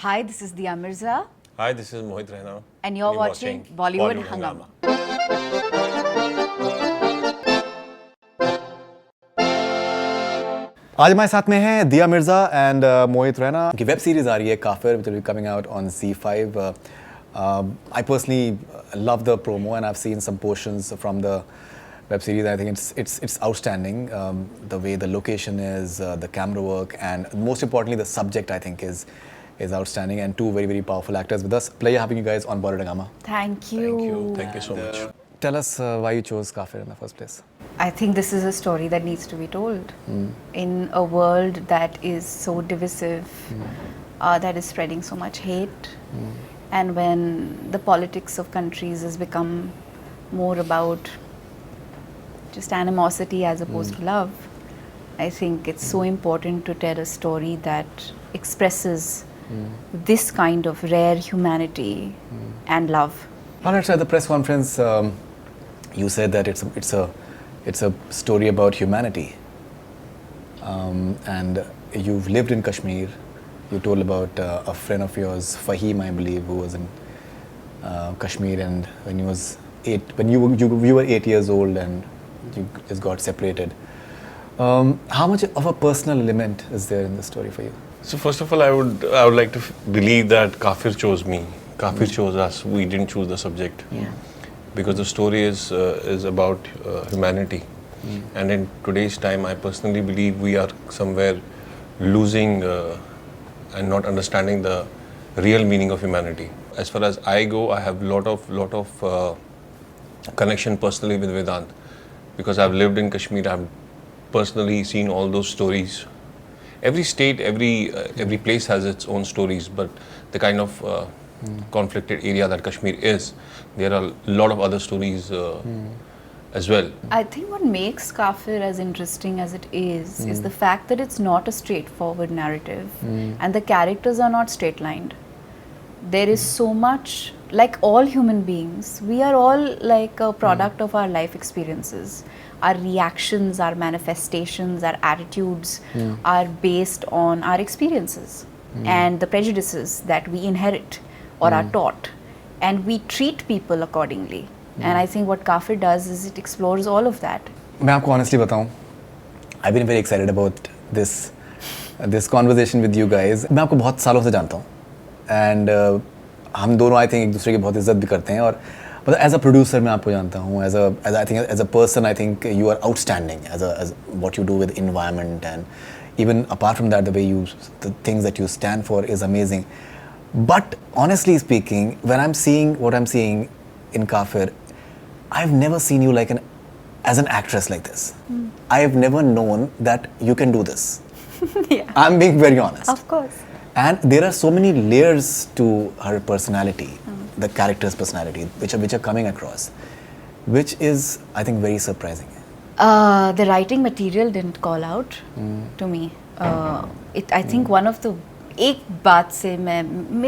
Hi, this is Dia Mirza. Hi, this is Mohit Rehna. And you're watching Bollywood Hungama. आज हमारे साथ में हैं दिया मिर्जा एंड मोहित रैना की वेब सीरीज आ रही है काफिर which will be coming out on Z5. I personally love the promo and I've seen some portions from the web series. I think it's outstanding. The way the location is, the camera work, and most importantly the subject I think is outstanding, and two very powerful actors with us. Pleasure having you guys on Bollywood Hungama. Thank you. Thank you so much. Tell us why you chose Kaafir in the first place. I think this is a story that needs to be told in a world that is so divisive, that is spreading so much hate, and when the politics of countries has become more about just animosity as opposed to love. I think it's so important to tell a story that expresses this kind of rare humanity and love. Alright, so at the press conference, you said that it's a story about humanity, and you've lived in Kashmir. You told about a friend of yours, Fahim, I believe, who was in Kashmir, and when you were 8 years old and you just got separated. How much of a personal element is there in the story for you? So first of all, I would like to believe that Kaafir chose me. Kaafir chose us. We didn't choose the subject. Yeah. Because the story is about humanity. And in today's time, I personally believe we are somewhere losing and not understanding the real meaning of humanity. As far as I go, I have lot of connection personally with Vedant, because I've lived in Kashmir. I've personally seen all those stories. Every state, every place has its own stories, but the kind of conflicted area that Kashmir is, there are a lot of other stories as well. I think what makes Kaafir as interesting as it is the fact that it's not a straightforward narrative, and the characters are not straight-lined. There is so much, like all human beings, we are all like a product of our life experiences. Our reactions, our manifestations, our attitudes are based on our experiences and the prejudices that we inherit or are taught, and we treat people accordingly. And I think what Kaafir does is it explores all of that. मैं आपको honestly बताऊं, I've been very excited about this conversation with you guys. मैं आपको बहुत सालों से जानता हूं, and हम दोनों I think एक दूसरे की बहुत इज्जत भी करते हैं, और मतलब as a producer मैं आपको जानता हूँ, as a person I think you are outstanding as what you do with environment, and even apart from that the things that you stand for is amazing. But honestly speaking, when I'm seeing what I'm seeing in Kaafir, I've never seen you as an actress like this. I have never known that you can do this. Yeah. I'm being very honest. Of course. And there are so many layers to her personality, the character's personality, which are coming across, which is, I think, very surprising. The writing material didn't call out to me. I think one of the एक बात से मैं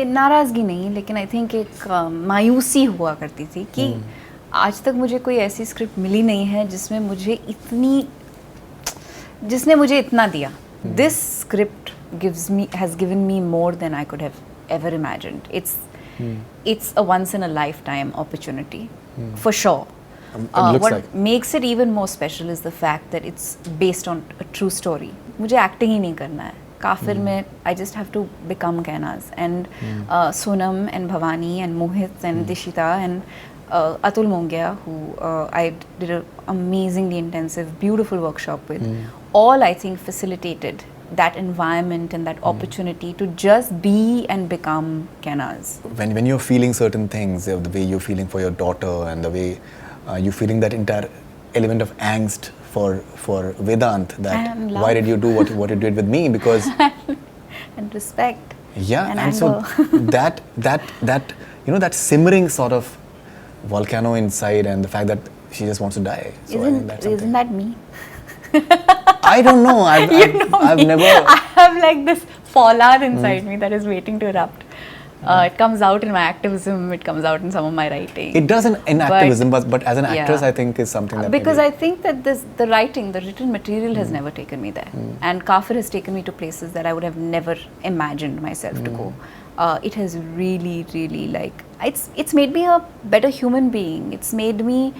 नाराज़गी नहीं, लेकिन I think एक मायूसी हुआ करती थी कि आज तक मुझे कोई ऐसी स्क्रिप्ट मिली नहीं है जिसने मुझे इतना दिया. This script has given me more than I could have ever imagined. It's a once in a lifetime opportunity, for sure. What makes it even more special is the fact that it's based on a true story. मुझे acting ही नहीं करना है. Kaafir में I just have to become Kainaz, and Sonam and Bhavani and Mohit and Dishita and Atul Mongia, who I did an amazingly intensive, beautiful workshop with, all I think facilitated that environment and that opportunity to just be and become Kainaz. When you're feeling certain things, the way you're feeling for your daughter, and the way you're feeling that entire element of angst for Vedant, that why did you do what you did with me, because and respect, and anger. So that that simmering sort of volcano inside, and the fact that she just wants to die. So isn't that me? I don't know. I've never. I have like this fallout inside me that is waiting to erupt. It comes out in my activism, it comes out in some of my writing. It does in activism, but as an actress, I think is something that because I think that the written material has never taken me there. And Kaafir has taken me to places that I would have never imagined myself to go. it has really, really like it's made me a better human being. It's made me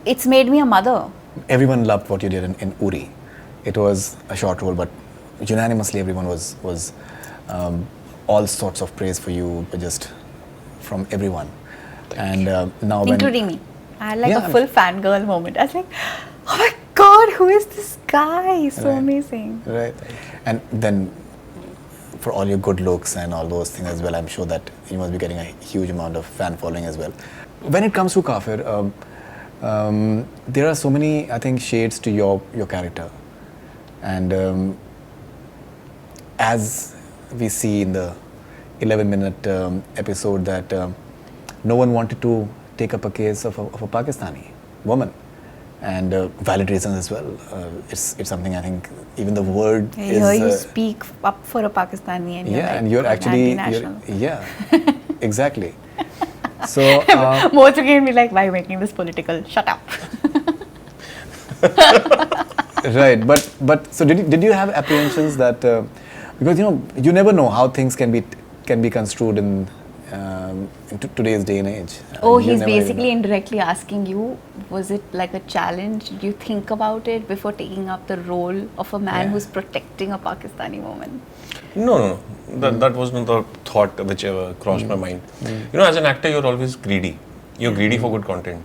a mother. Everyone loved what you did in Uri. It was a short role, but unanimously everyone was all sorts of praise for you, just from everyone. And now, including me, I had like Yeah, a full fangirl moment. I was like, oh my god, who is this guy? He's so Right. amazing. Right. And then for all your good looks and all those things as well, I'm sure that you must be getting a huge amount of fan following as well. When it comes to Kaafir, there are so many, I think, shades to your character. And as we see in the 11-minute episode that no one wanted to take up a case of a Pakistani woman. And valid reasons as well. It's something I think even the word I is. hear you speak up for a Pakistani, and you're Yeah, like, and you're actually. anti-national. Yeah, exactly. So. Most again be like, why are you making this political? Shut up. Right, but so did you have apprehensions that because you never know how things can be construed in today's day and age. Oh, You he's never basically know. indirectly asking you, was it like a challenge? Did you think about it before taking up the role of a man Yeah. who's protecting a Pakistani woman? No. That was not the thought which ever crossed my mind. As an actor, you're always greedy. You're greedy for good content.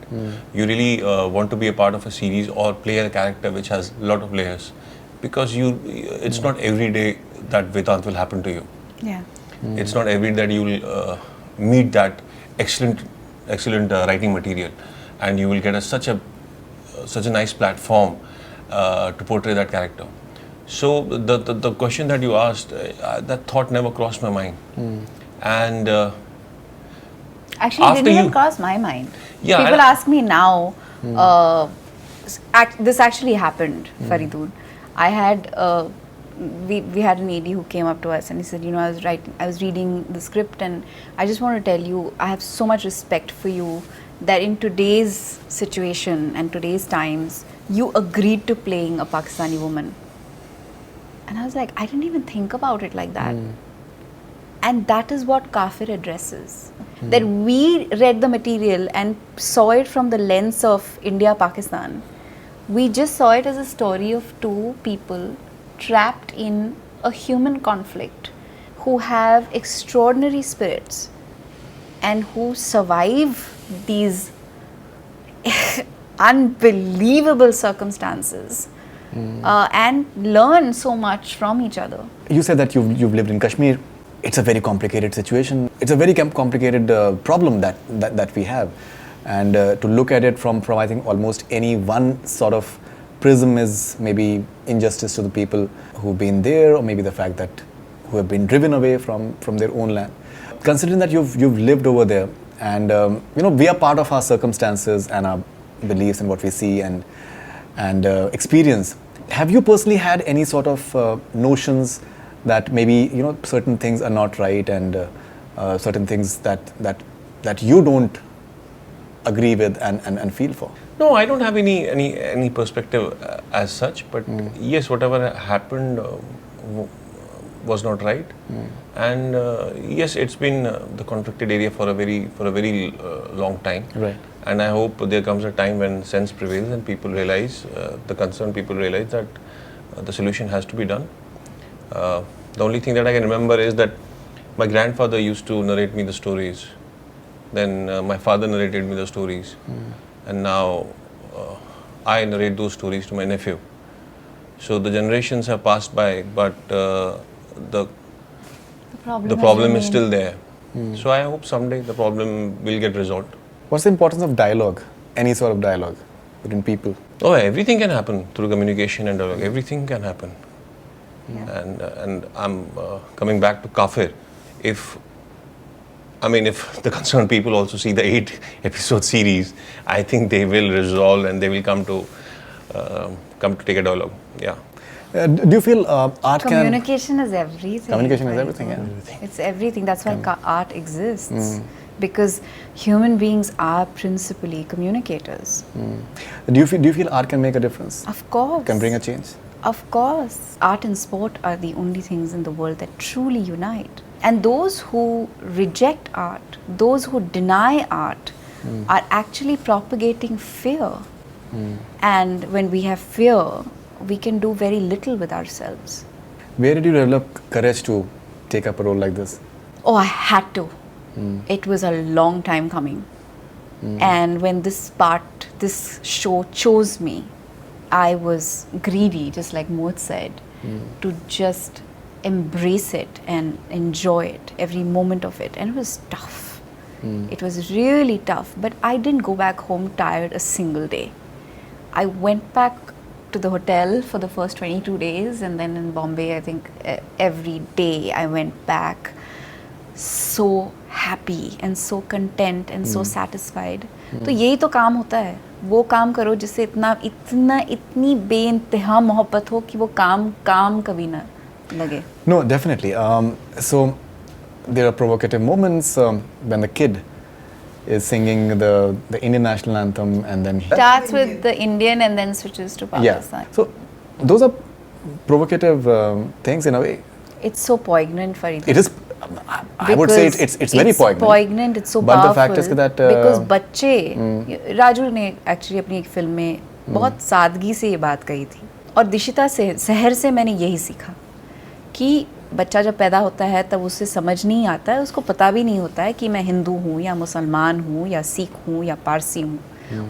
You really want to be a part of a series or play a character which has a lot of layers, because it's not every day that Vedant will happen to you. Yeah. It's not every day that you will meet that excellent writing material, and you will get such a nice platform to portray that character. So the question that you asked, that thought never crossed my mind. And Actually, it After didn't even you- cross my mind. Yeah, People I- ask me now, this actually happened, Faridoon. I had, we had an AD who came up to us and he said, I was reading the script and I just want to tell you, I have so much respect for you that in today's situation and today's times, you agreed to playing a Pakistani woman. And I was like, I didn't even think about it like that. And that is what Kaafir addresses. That we read the material and saw it from the lens of India-Pakistan. We just saw it as a story of two people trapped in a human conflict who have extraordinary spirits and who survive these unbelievable circumstances and learn so much from each other. You said that you've lived in Kashmir. It's a very complicated situation. It's a very complicated problem that we have, and to look at it from I think almost any one sort of prism is maybe injustice to the people who've been there, or maybe the fact that who have been driven away from their own land. Considering that you've lived over there, and we are part of our circumstances and our beliefs and what we see and experience. Have you personally had any sort of notions that maybe certain things are not right and certain things that you don't agree with and feel for? no, I don't have any perspective as such. But yes, whatever happened was not right. And yes, it's been the conflicted area for a very long time. Right. And I hope there comes a time when sense prevails and people realize, the concerned people realize that the solution has to be done. The only thing that I can remember is that my grandfather used to narrate me the stories. Then my father narrated me the stories. And now I narrate those stories to my nephew. So the generations have passed by, but the problem is still there. So I hope someday the problem will get resolved. What's the importance of dialogue, any sort of dialogue between people? Oh, everything can happen through communication and dialogue. Everything can happen. And I'm coming back to Kaafir. If the concerned people also see the 8-episode series, I think they will resolve and they will come to take a dialogue. Yeah. Do you feel art Communication is everything. Communication is right? everything, yeah. It's everything. That's why art exists. Because human beings are principally communicators. Do you feel art can make a difference? Of course. Can bring a change? Of course. Art and sport are the only things in the world that truly unite. And those who reject art, those who deny art, are actually propagating fear. And when we have fear, we can do very little with ourselves. Where did you develop courage to take up a role like this? Oh, I had to. It was a long time coming. And when this show chose me, I was greedy, just like Mohit said, to just embrace it and enjoy it, every moment of it. And it was tough. It was really tough. But I didn't go back home tired a single day. I went back to the hotel for the first 22 days, and then in Bombay, I think every day I went back so happy and so content and so satisfied. तो यही तो काम होता है, वो काम करो जिससे इतनी बेइंतहा मोहब्बत हो कि वो काम कभी ना लगे. No, definitely. So there are provocative moments when the kid is singing the Indian national anthem, and then Starts with the Indian and then switches to Pakistan. So those are provocative things in a way. It's so poignant, Faridoon. It is. I would say it's very poignant. It's so but powerful. The fact is that because बच्चे, राजू ने actually अपनी एक film में बहुत सादगी से ये बात कही थी, और दिशिता से शहर से मैंने यही सीखा कि बच्चा जब पैदा होता है तब उसे समझ नहीं आता है, उसको पता भी नहीं होता है कि मैं हिंदू हूँ या मुसलमान हूँ या सिख हूँ या पारसी हूँ.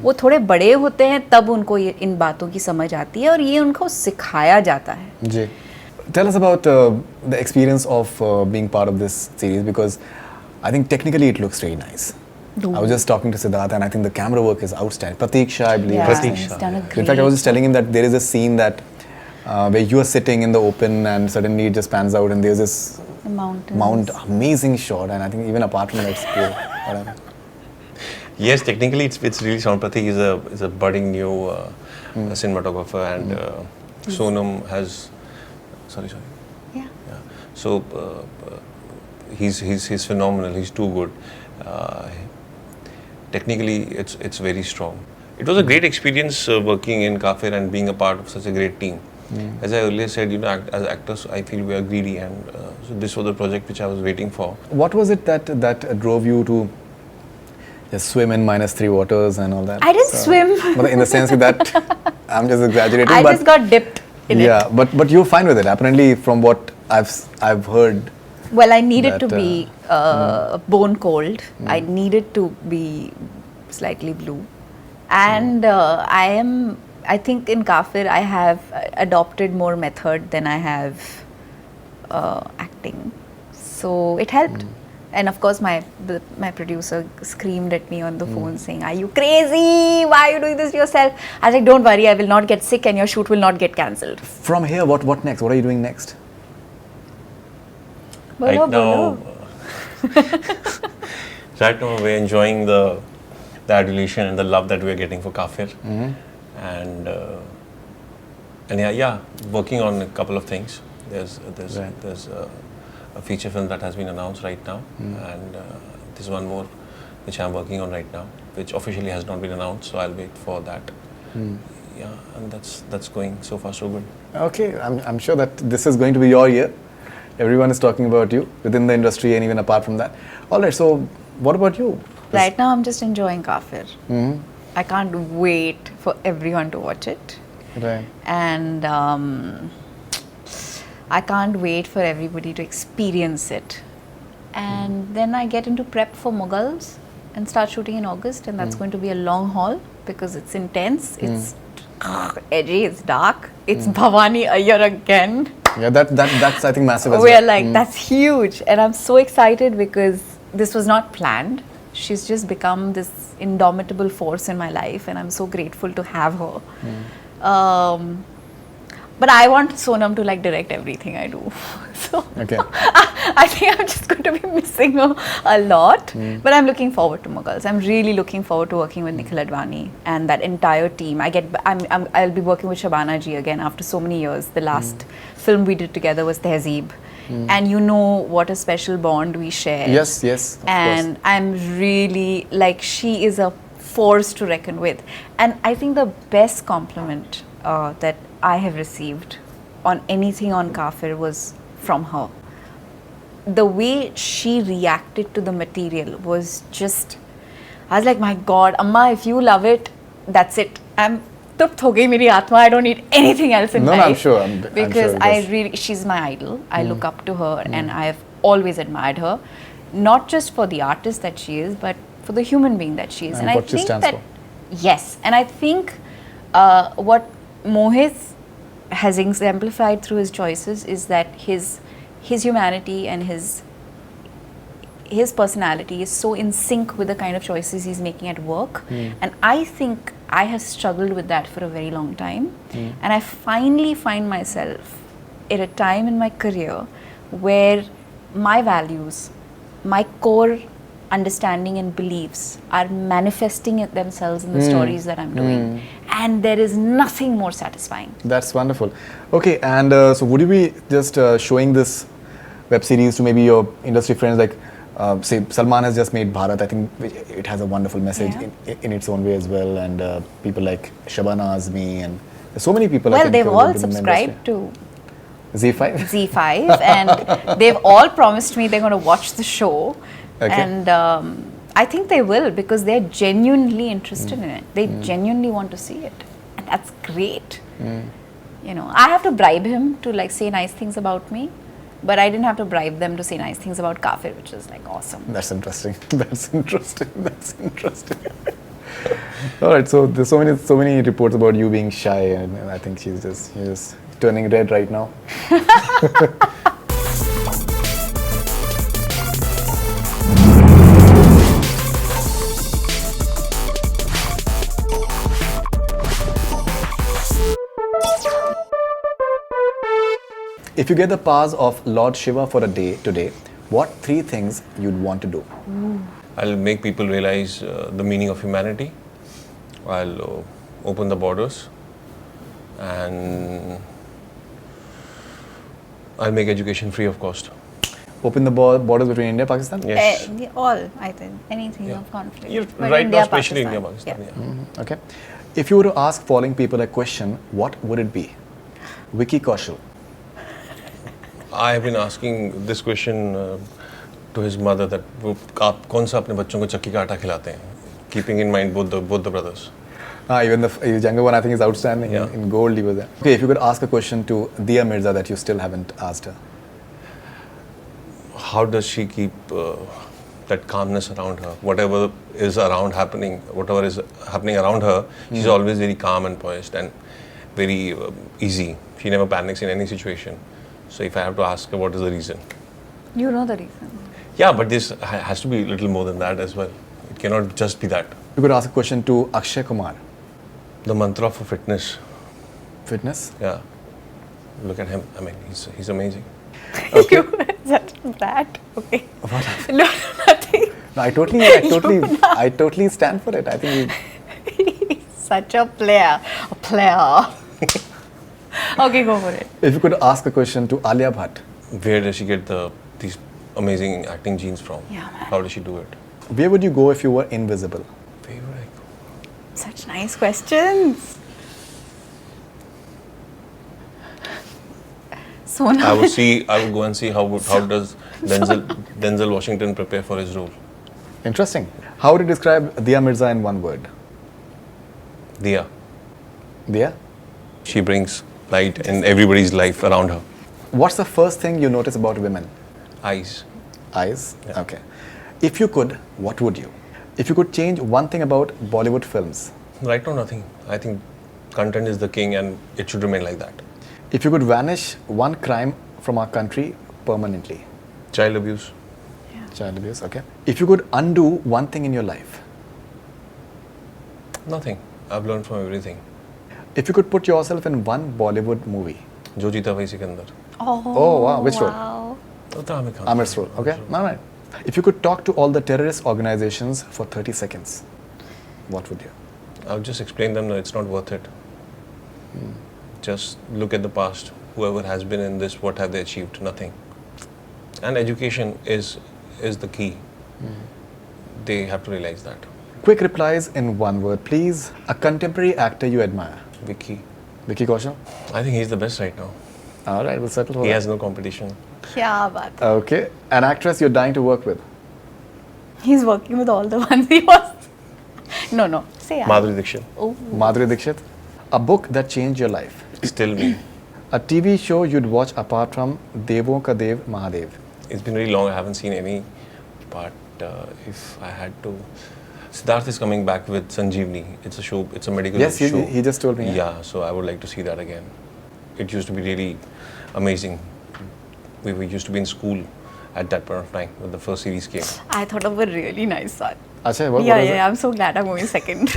वो थोड़े बड़े होते हैं तब उनको इन बातों की समझ आती है, और ये उनको सिखाया जाता है. जी. Tell us about the experience of being part of this series, because I think technically it looks very nice. I was just talking to Siddharth, and I think the camera work is outstanding. Prateeksha, I believe. Yeah, Prateeksha. he's done a great In fact, I was just telling him that there is a scene that where you are sitting in the open and suddenly it just pans out and there's this amazing shot, and I think even apart from that, it's pure. Whatever. Yes, technically it's really sound. Pratik is a budding new cinematographer, and Sonam has. Sorry. Yeah. So he's phenomenal. He's too good. Technically, it's very strong. It was a great experience working in Kaafir and being a part of such a great team. As I earlier said, as actors, I feel we are greedy, and so this was the project which I was waiting for. What was it that drove you to just swim in -3 waters and all that? I didn't swim. But in the sense that I'm just exaggerating. I just got dipped in it. Yeah, but you're fine with it. Apparently, from what I've heard. Well, I needed to be bone cold. I needed to be slightly blue, and I think in Kaafir I have adopted more method than I have acting, so it helped. And of course, my producer screamed at me on the phone saying, "Are you crazy? Why are you doing this to yourself?" I was like, "Don't worry, I will not get sick, and your shoot will not get cancelled." From here, what next? What are you doing next? Right now, we're enjoying the adulation and the love that we're getting for Kaafir, and yeah, working on a couple of things. There's a feature film that has been announced right now, and there's one more which I'm working on right now, which officially has not been announced, so I'll wait for that. Yeah, and that's going so far so good. Okay, I'm sure that this is going to be your year. Everyone is talking about you within the industry and even apart from that. All right, so what about you? Right now, I'm just enjoying Kaafir. I can't wait for everyone to watch it. Right. And I can't wait for everybody to experience it. And then I get into prep for Mughals and start shooting in August, and that's going to be a long haul because it's intense, it's edgy, it's dark, it's Bhavani Iyer again. Yeah, that's I think massive as well. We're like, that's huge, and I'm so excited because this was not planned. She's just become this indomitable force in my life, and I'm so grateful to have her. But I want Sonam to like direct everything I do. So okay. I think I'm just going to be missing her a lot. But I'm looking forward to Mughals. I'm really looking forward to working with Nikhil Advani and that entire team. I'll be working with Shabana ji again after so many years. The last film we did together was Tehzeeb. And you know what a special bond we share. Yes, of and course. I'm really like, she is a force to reckon with. And I think the best compliment that I have received on anything on Kaafir was from her. the way she reacted to the material was just, I was like, my God, Amma, if you love it, that's it. I'm tupt ho gayi meri atma. I don't need anything else in No, life. no, I'm sure. Because I'm sure I it was. really, she's my idol. I look up to her, and I have always admired her, not just for the artist that she is, but for the human being that she is. And I what she think stands that, for. yes, and I think what Mohit has exemplified through his choices is that his humanity and his personality is so in sync with the kind of choices he's making at work. And I think I have struggled with that for a very long time. And I finally find myself at a time in my career where my values, my core understanding and beliefs are manifesting it themselves in the stories that I'm doing. And there is nothing more satisfying. That's wonderful. Okay, and so would you be just showing this web series to maybe your industry friends? Like, say, Salman has just made Bharat. I think it has a wonderful message in its own way as well. And people like Shabana Azmi and so many people. Well, I think, they've all within the subscribed industry. to Z5. Z5 and they've all promised me they're going to watch the show. Okay. And I think they will, because they're genuinely interested in it. They genuinely want to see it. And that's great. You know, I have to bribe him to like say nice things about me, but I didn't have to bribe them to say nice things about Kaafir, which is like awesome. That's interesting. That's interesting. That's interesting. All right. So there's so many reports about you being shy, and I think you're just turning red right now. If you get the powers of Lord Shiva for a day today, what 3 things you'd want to do? I'll make people realize the meaning of humanity. I'll open the borders, and I'll make education free of cost. Open the borders between India and Pakistan? Yes. All, I think, anything Yeah. of conflict. You're But right India, now, especially Pakistan. India, Pakistan. Yeah. Okay. If you were to ask following people a question, what would it be? Vicky Kaushal. I have been asking this question to his mother that आप कौन सा अपने बच्चों को चक्की का आटा खिलाते हैं? Keeping in mind both the brothers. Even the younger one, I think, is outstanding. Yeah. In gold, he was there. Okay, if you could ask a question to Dia Mirza that you still haven't asked her. How does she keep that calmness around her? Whatever is happening around her, she's always very calm and poised and very easy. She never panics in any situation. So if I have to ask her, what is the reason? You know the reason. Yeah, but this has to be a little more than that as well. It cannot just be that. You could ask a question to Akshay Kumar. The mantra for fitness. Fitness? Yeah. Look at him. I mean, he's amazing. Okay. You were such that. Okay. No, nothing. No, I totally stand for it. I think He's such a player. A player. Okay, go for it. if you could ask a question to Alia Bhatt, Where does she get these amazing acting genes from? Yeah, man. How does she do it? where would you go if you were invisible? Where would I go? Such nice questions. So I now would go and see how does Denzel Washington prepare for his role. Interesting. How would you describe Dia Mirza in one word? Diya. Dia? She brings light in everybody's life around her. What's the first thing you notice about women? Eyes. Eyes? Yeah. Okay. If you could, what would you? If you could change one thing about Bollywood films, Right now, nothing. I think content is the king and it should remain like that. if you could vanish one crime from our country permanently, Child abuse. child abuse, okay. If you could undo one thing in your life, Nothing. I've learned from everything. if you could put yourself in one Bollywood movie, जो जीता वही Sikandar. Oh, wow. Which role? wow. होता हमें खाना. Amir's role, okay. All right. If you could talk to all the terrorist organizations for 30 seconds, what would you? I'll just explain them that it's not worth it. Just look at the past. Whoever has been in this, what have they achieved? Nothing. And education is the key. They have to realize that. Quick replies in one word, please. A contemporary actor you admire. Vicky. Vicky Kaushal? I think he's the best right now. All right, we'll settle for He that. has no competition. क्या बात है. Okay. An actress you're dying to work with. He's working with all the ones he was. No. Say yeah. Madhuri Dixit. Oh. Madhuri Dixit. A book that changed your life. Still me. A TV show you'd watch apart from Devon Ka Dev Mahadev. It's been really long. I haven't seen any. But if I had to, Siddharth is coming back with Sanjeevni. It's a show. It's a medical Yes, show. he just told me. Yeah, so I would like to see that again. It used to be really amazing. We used to be in school at that point of time when the first series came. I thought of a really nice one. Acha, what Yeah, was it? I'm so glad I'm going second.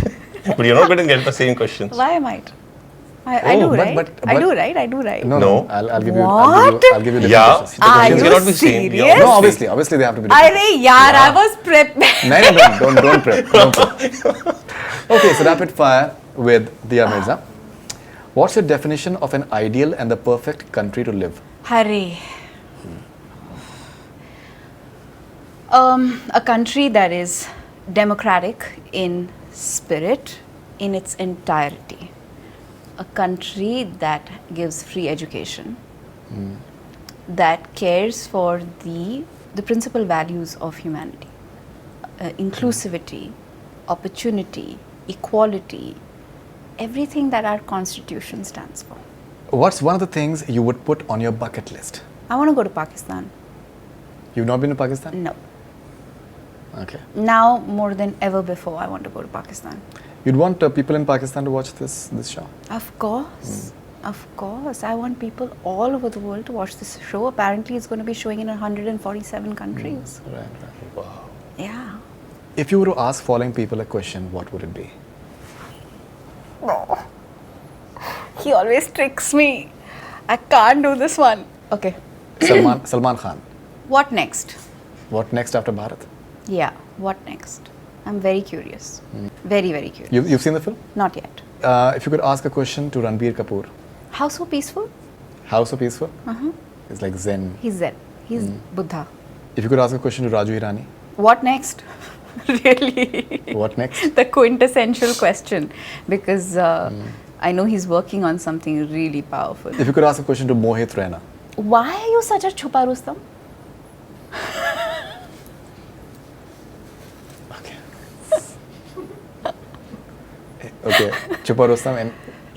But you're not going to get the same questions. Why am I? I Oh, do, but- right? but- I do, but- right? I do, right? No. No. I'll give you. What? I'll give you different Yeah. questions. Are questions you cannot be same. serious? Yeah. No, obviously they have to be different. Arey yaar, I was prepped. No, don't prep. Don't prep. Okay, so rapid fire with Diya Mirza. What's your definition of an ideal and the perfect country to live? Hurry. A country that is democratic in spirit, in its entirety. A country that gives free education, that cares for the principal values of humanity. Inclusivity, opportunity, equality, everything that our constitution stands for. What's one of the things you would put on your bucket list? I want to go to Pakistan. You've not been to Pakistan? No. Okay. Now more than ever before, I want to go to Pakistan. You'd want people in Pakistan to watch this show? Of course. Of course. I want people all over the world to watch this show. Apparently, it's going to be showing in 147 countries. Right. Wow. Yeah. If you were to ask following people a question, what would it be? No. He always tricks me. I can't do this one. Okay. Salman Khan. What next? What next after Bharat? Yeah. What next? I'm very curious. Very, very curious. You've seen the film? Not yet. If you could ask a question to Ranbir Kapoor. How so peaceful? How so peaceful? Uh-huh. It's like Zen. He's Zen. He's Buddha. If you could ask a question to Raju Hirani. What next? Really? What next? The quintessential question. Because I know he's working on something really powerful. If you could ask a question to Mohit Raina. Why are you such a chupa Rustam? Okay. Chupa Rustam and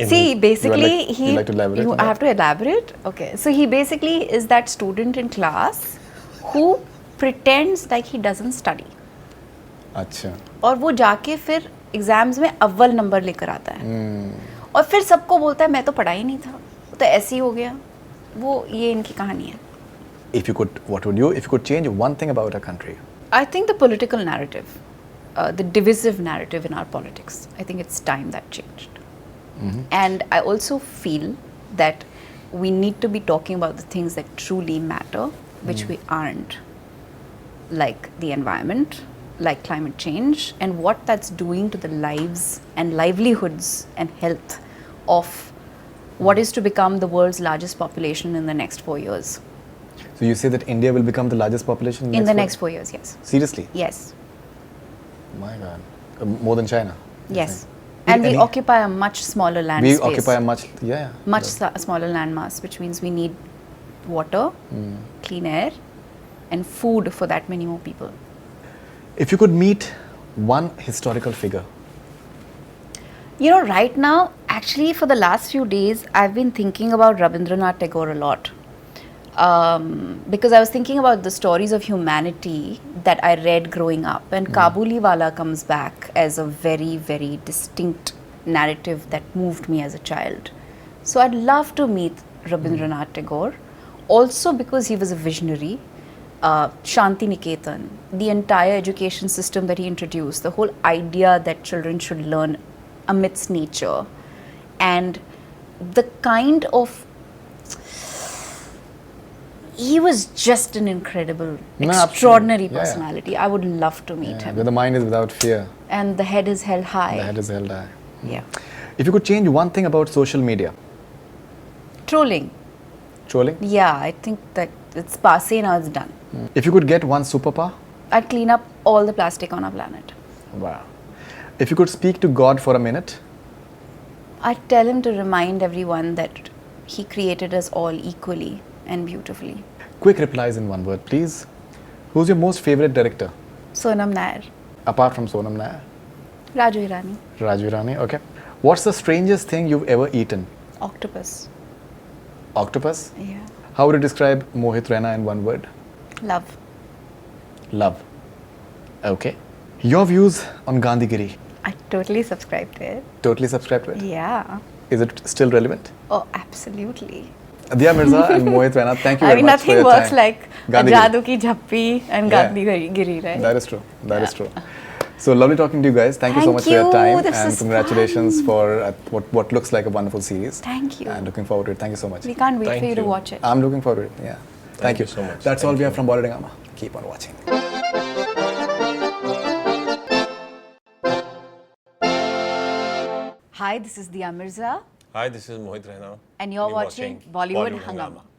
See, basically, you'd like to elaborate on I that? have to elaborate. Okay, so he basically is that student in class who pretends like he doesn't study. अच्छा. और वो जाके फिर exams में अव्वल number लेकर आता है और फिर सबको बोलता है मैं तो पढ़ा ही नहीं था, तो ऐसे ही हो गया. वो ये इनकी कहानी है. If you could, what would you? If you could change one thing about a country. I think the political narrative, the divisive narrative in our politics, I think it's time that changed. And I also feel that we need to be talking about the things that truly matter, which we aren't, like the environment, like climate change, and what that's doing to the lives and livelihoods and health of what is to become the world's largest population in the next 4 years. So you say that India will become the largest population In the four- next 4 years, yes. Seriously? Yes. My God. More than China? Yes. And we occupy a much smaller land We space. occupy a much, Much smaller land mass, which means we need water, clean air, and food for that many more people. If you could meet one historical figure. You know, right now, actually, for the last few days, I've been thinking about Rabindranath Tagore a lot. Because I was thinking about the stories of humanity that I read growing up, and Kabuliwala comes back as a very, very distinct narrative that moved me as a child. So I'd love to meet Rabindranath Tagore, also because he was a visionary. Shanti Niketan, the entire education system that he introduced, the whole idea that children should learn amidst nature, and the kind of he was just an incredible, No, extraordinary absolutely. Yeah, yeah. personality. I would love to meet him. Where the mind is without fear, And the head is held high. the head is held high. Yeah. If you could change one thing about social media. Trolling. Trolling? Yeah, I think that it's passé now, it's done. If you could get one superpower. I'd clean up all the plastic on our planet. Wow. If you could speak to God for a minute. I'd tell him to remind everyone that he created us all equally and beautifully. Quick replies in one word, please. Who's your most favorite director? Sonam Nair. Apart from Sonam Nair. Raju Hirani. Raju Hirani, okay. What's the strangest thing you've ever eaten? Octopus. Octopus? Yeah. How would you describe Mohit Raina in one word? Love. Love. Okay. Your views on Gandhigiri? I totally subscribe to it. Totally subscribe to it? Yeah. Is it still relevant? Oh, absolutely. Alia Mirza and Mohit Raina, thank you I very mean, much for nothing your works time. like Gandhigiri. Jadoo Ki Jhappi and Yeah. Gandhigiri, right? That is true. That is true. So lovely talking to you guys. Thank you so Thank much for your you. time, This and was congratulations fun. for what looks like a wonderful series. Thank you. And looking forward to it. Thank you so much. We can't wait Thank for you to you. watch it. I'm looking forward to it. Yeah. Thank you so much. That's all Thank we have you. from Bollywood Hungama. Keep on watching. Hi, this is Dia Mirza, Hi, this is Mohit Raina. and you're watching Bollywood Hungama.